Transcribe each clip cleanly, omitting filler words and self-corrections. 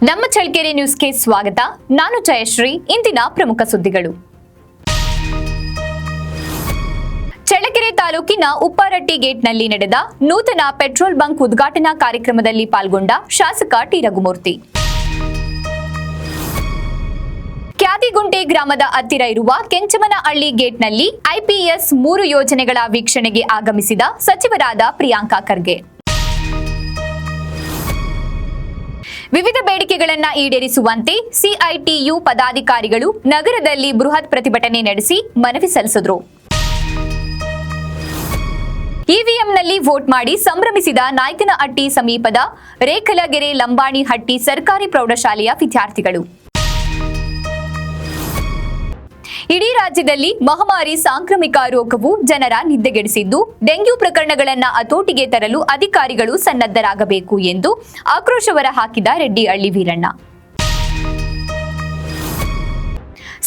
ನಮ್ಮ ಚಳ್ಳಕೆರೆ ನ್ಯೂಸ್ಗೆ ಸ್ವಾಗತ. ನಾನು ಜಯಶ್ರೀ. ಇಂದಿನ ಪ್ರಮುಖ ಸುದ್ದಿಗಳು. ಚಳ್ಳಕೆರೆ ತಾಲೂಕಿನ ಉಪ್ಪಾರಟ್ಟಿ ಗೇಟ್ನಲ್ಲಿ ನಡೆದ ನೂತನ ಪೆಟ್ರೋಲ್ ಬಂಕ್ ಉದ್ಘಾಟನಾ ಕಾರ್ಯಕ್ರಮದಲ್ಲಿ ಪಾಲ್ಗೊಂಡ ಶಾಸಕ ಟಿ ರಘುಮೂರ್ತಿ. ಕ್ಯಾದಿಗುಂಟೆ ಗ್ರಾಮದ ಹತ್ತಿರ ಇರುವ ಕೆಂಚಮನಹಳ್ಳಿ ಗೇಟ್ನಲ್ಲಿ IPS 3 ಯೋಜನೆಗಳ ವೀಕ್ಷಣೆಗೆ ಆಗಮಿಸಿದ ಸಚಿವರಾದ ಪ್ರಿಯಾಂಕಾ ಖರ್ಗೆ. ವಿವಿಧ ಬೇಡಿಕೆಗಳನ್ನು ಈಡೇರಿಸುವಂತೆ CITU ಪದಾಧಿಕಾರಿಗಳು ನಗರದಲ್ಲಿ ಬೃಹತ್ ಪ್ರತಿಭಟನೆ ನಡೆಸಿ ಮನವಿ ಸಲ್ಲಿಸಿದರು. EVMನಲ್ಲಿ ವೋಟ್ ಮಾಡಿ ಸಂಭ್ರಮಿಸಿದ ನಾಯಕನಹಟ್ಟಿ ಸಮೀಪದ ರೇಖಲಗೆರೆ ಲಂಬಾಣಿಹಟ್ಟಿ ಸರ್ಕಾರಿ ಪ್ರೌಢಶಾಲೆಯ ವಿದ್ಯಾರ್ಥಿಗಳು. ಇಡೀ ರಾಜ್ಯದಲ್ಲಿ ಮಹಾಮಾರಿ ಸಾಂಕ್ರಾಮಿಕ ರೋಗವು ಜನರ ನಿದ್ದೆಗೆಡಿಸಿದ್ದು, ಡೆಂಗ್ಯೂ ಪ್ರಕರಣಗಳನ್ನು ಹತೋಟಿಗೆ ತರಲು ಅಧಿಕಾರಿಗಳು ಸನ್ನದ್ಧರಾಗಬೇಕು ಎಂದು ಆಕ್ರೋಶ ಹೊರಹಾಕಿದ ರೆಡ್ಡಿಹಳ್ಳಿ ವೀರಣ್ಣ.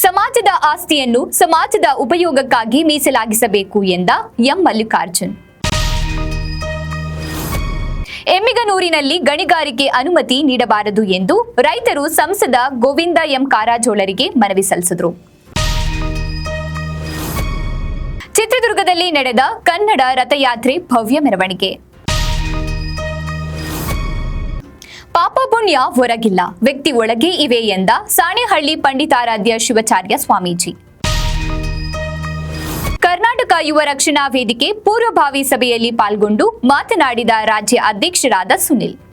ಸಮಾಜದ ಆಸ್ತಿಯನ್ನು ಸಮಾಜದ ಉಪಯೋಗಕ್ಕಾಗಿ ಮೀಸಲಾಗಿಸಬೇಕು ಎಂದ ಎಂ ಮಲ್ಲಿಕಾರ್ಜುನ್. ಎಮ್ಮಿಗನೂರಿನಲ್ಲಿ ಗಣಿಗಾರಿಕೆ ಅನುಮತಿ ನೀಡಬಾರದು ಎಂದು ರೈತರು ಸಂಸದ ಗೋವಿಂದ ಎಂ ಕಾರಜೋಳರಿಗೆ ಮನವಿ ಸಲ್ಲಿಸಿದರು. ಚಿತ್ರದುರ್ಗದಲ್ಲಿ ನಡೆದ ಕನ್ನಡ ರಥಯಾತ್ರೆ ಭವ್ಯ ಮೆರವಣಿಗೆ. ಪಾಪ ಪುಣ್ಯ ಹೊರಗಿಲ್ಲ, ವ್ಯಕ್ತಿ ಒಳಗೆ ಇವೆ ಎಂದ ಸಾಣೇಹಳ್ಳಿ ಪಂಡಿತಾರಾಧ್ಯ ಶಿವಾಚಾರ್ಯ ಸ್ವಾಮೀಜಿ. ಕರ್ನಾಟಕ ಯುವ ರಕ್ಷಣಾ ವೇದಿಕೆ ಪೂರ್ವಭಾವಿ ಸಭೆಯಲ್ಲಿ ಪಾಲ್ಗೊಂಡು ಮಾತನಾಡಿದ ರಾಜ್ಯ ಅಧ್ಯಕ್ಷರಾದ ಸುನಿಲ್.